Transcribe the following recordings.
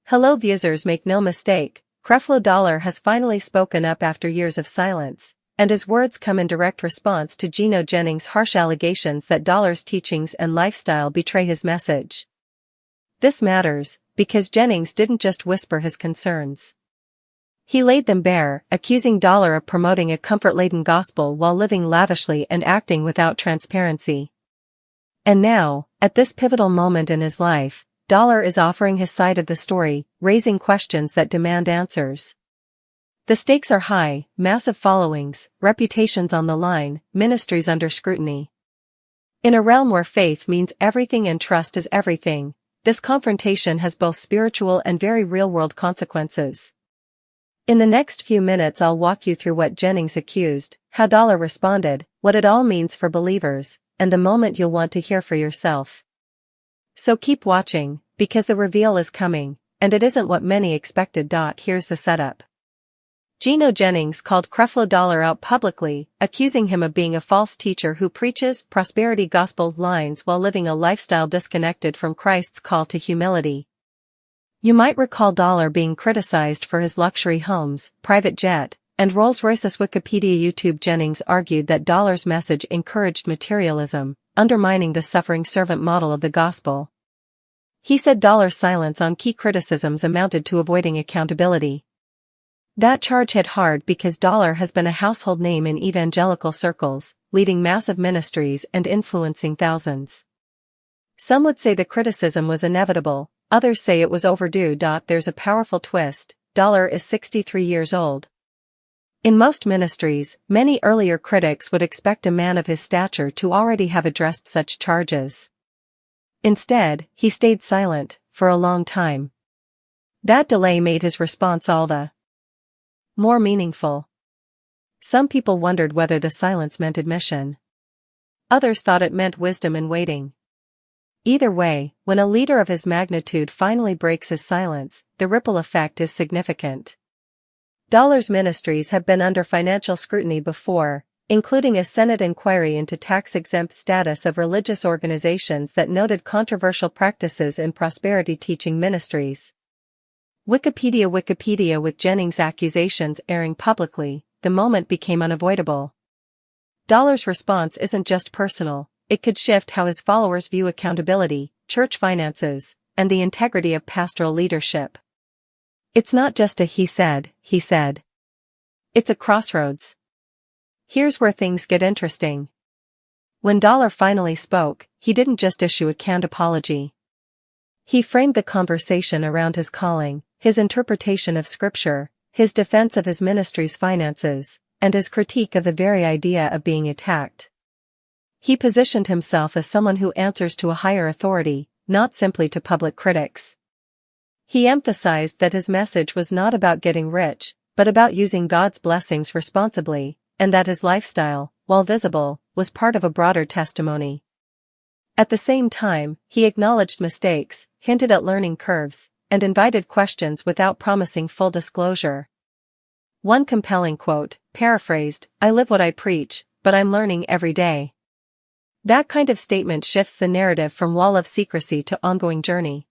Hello viewers, make no mistake, Creflo Dollar has finally spoken up after years of silence, and his words come in direct response to Gino Jennings' harsh allegations that Dollar's teachings and lifestyle betray his message. This matters, because Jennings didn't just whisper his concerns. He laid them bare, accusing Dollar of promoting a comfort-laden gospel while living lavishly and acting without transparency. And now, at this pivotal moment in his life, Dollar is offering his side of the story, raising questions that demand answers. The stakes are high, massive followings, reputations on the line, ministries under scrutiny. In a realm where faith means everything and trust is everything, this confrontation has both spiritual and very real-world consequences. In the next few minutes I'll walk you through what Jennings accused, how Dollar responded, what it all means for believers, and the moment you'll want to hear for yourself. So keep watching, because the reveal is coming, and it isn't what many expected. Here's the setup. Gino Jennings called Creflo Dollar out publicly, accusing him of being a false teacher who preaches prosperity gospel lines while living a lifestyle disconnected from Christ's call to humility. You might recall Dollar being criticized for his luxury homes, private jet, and Rolls-Royces. Wikipedia. YouTube. Jennings argued that Dollar's message encouraged materialism, undermining the suffering servant model of the gospel. He said Dollar's silence on key criticisms amounted to avoiding accountability. That charge hit hard because Dollar has been a household name in evangelical circles, leading massive ministries and influencing thousands. Some would say the criticism was inevitable, others say it was overdue. There's a powerful twist. Dollar is 63 years old. In most ministries, many earlier critics would expect a man of his stature to already have addressed such charges. Instead, he stayed silent, for a long time. That delay made his response all the more meaningful. Some people wondered whether the silence meant admission. Others thought it meant wisdom in waiting. Either way, when a leader of his magnitude finally breaks his silence, the ripple effect is significant. Dollar's ministries have been under financial scrutiny before, including a Senate inquiry into tax-exempt status of religious organizations that noted controversial practices in prosperity teaching ministries. Wikipedia. With Jennings' accusations airing publicly, the moment became unavoidable. Dollar's response isn't just personal, it could shift how his followers view accountability, church finances, and the integrity of pastoral leadership. It's not just a he said. It's a crossroads. Here's where things get interesting. When Dollar finally spoke, he didn't just issue a canned apology. He framed the conversation around his calling, his interpretation of Scripture, his defense of his ministry's finances, and his critique of the very idea of being attacked. He positioned himself as someone who answers to a higher authority, not simply to public critics. He emphasized that his message was not about getting rich, but about using God's blessings responsibly, and that his lifestyle, while visible, was part of a broader testimony. At the same time, he acknowledged mistakes, hinted at learning curves, and invited questions without promising full disclosure. One compelling quote, paraphrased, "I live what I preach, but I'm learning every day." That kind of statement shifts the narrative from wall of secrecy to ongoing journey.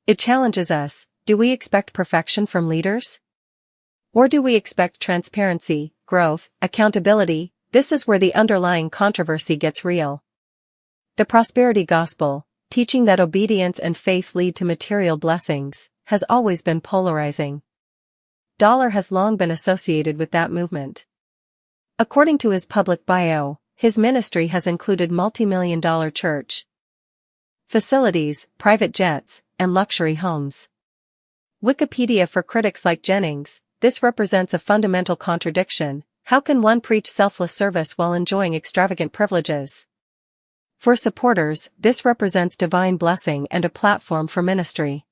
It challenges us: do we expect perfection from leaders? Or do we expect transparency, growth, accountability? This is where the underlying controversy gets real. The prosperity gospel, teaching that obedience and faith lead to material blessings, has always been polarizing. Dollar has long been associated with that movement. According to his public bio, his ministry has included multi-million-dollar church facilities, private jets, and luxury homes. Wikipedia. For critics like Jennings, this represents a fundamental contradiction. How can one preach selfless service while enjoying extravagant privileges? For supporters, this represents divine blessing and a platform for ministry.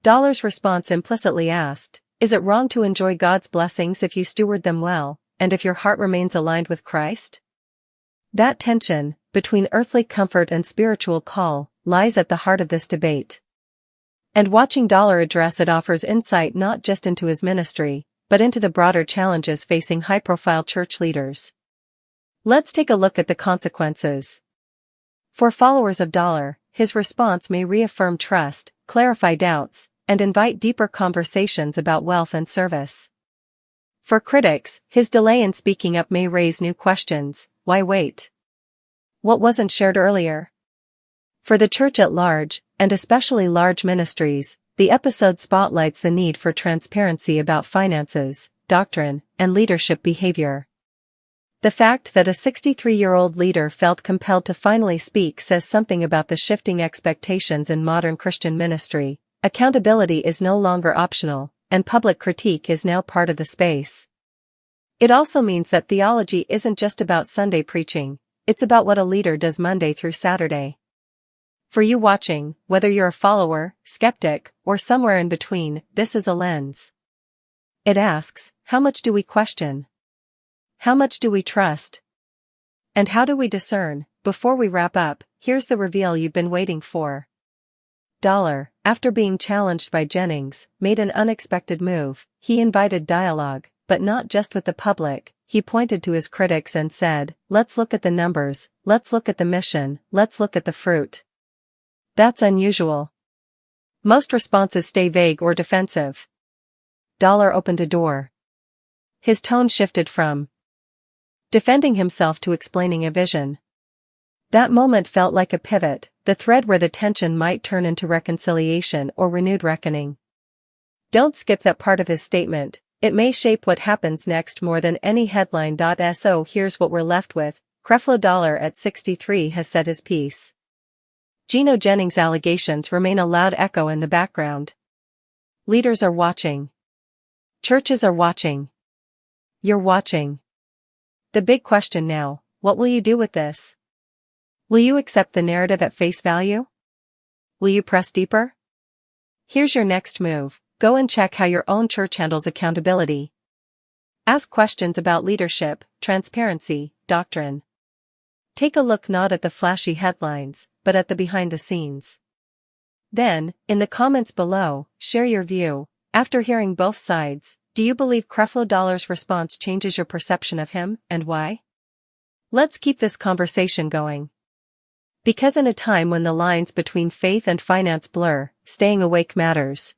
Dollar's response implicitly asked, is it wrong to enjoy God's blessings if you steward them well, and if your heart remains aligned with Christ? That tension, between earthly comfort and spiritual call, lies at the heart of this debate. And watching Dollar address it offers insight not just into his ministry, but into the broader challenges facing high-profile church leaders. Let's take a look at the consequences. For followers of Dollar, his response may reaffirm trust, clarify doubts, and invite deeper conversations about wealth and service. For critics, his delay in speaking up may raise new questions. Why wait? What wasn't shared earlier? For the church at large, and especially large ministries, the episode spotlights the need for transparency about finances, doctrine, and leadership behavior. The fact that a 63-year-old leader felt compelled to finally speak says something about the shifting expectations in modern Christian ministry. Accountability is no longer optional, and public critique is now part of the space. It also means that theology isn't just about Sunday preaching, it's about what a leader does Monday through Saturday. For you watching, whether you're a follower, skeptic, or somewhere in between, this is a lens. It asks, how much do we question? How much do we trust? And how do we discern? Before we wrap up, here's the reveal you've been waiting for. Dollar, after being challenged by Jennings, made an unexpected move. He invited dialogue, but not just with the public. He pointed to his critics and said, let's look at the numbers, let's look at the mission, let's look at the fruit. That's unusual. Most responses stay vague or defensive. Dollar opened a door. His tone shifted from defending himself to explaining a vision. That moment felt like a pivot, the thread where the tension might turn into reconciliation or renewed reckoning. Don't skip that part of his statement, it may shape what happens next more than any headline. So here's what we're left with. Creflo Dollar at 63 has said his piece. Gino Jennings' allegations remain a loud echo in the background. Leaders are watching. Churches are watching. You're watching. The big question now, what will you do with this? Will you accept the narrative at face value? Will you press deeper? Here's your next move. Go and check how your own church handles accountability. Ask questions about leadership, transparency, doctrine. Take a look not at the flashy headlines, but at the behind the scenes. Then, in the comments below, share your view. After hearing both sides, do you believe Creflo Dollar's response changes your perception of him, and why? Let's keep this conversation going. Because in a time when the lines between faith and finance blur, staying awake matters.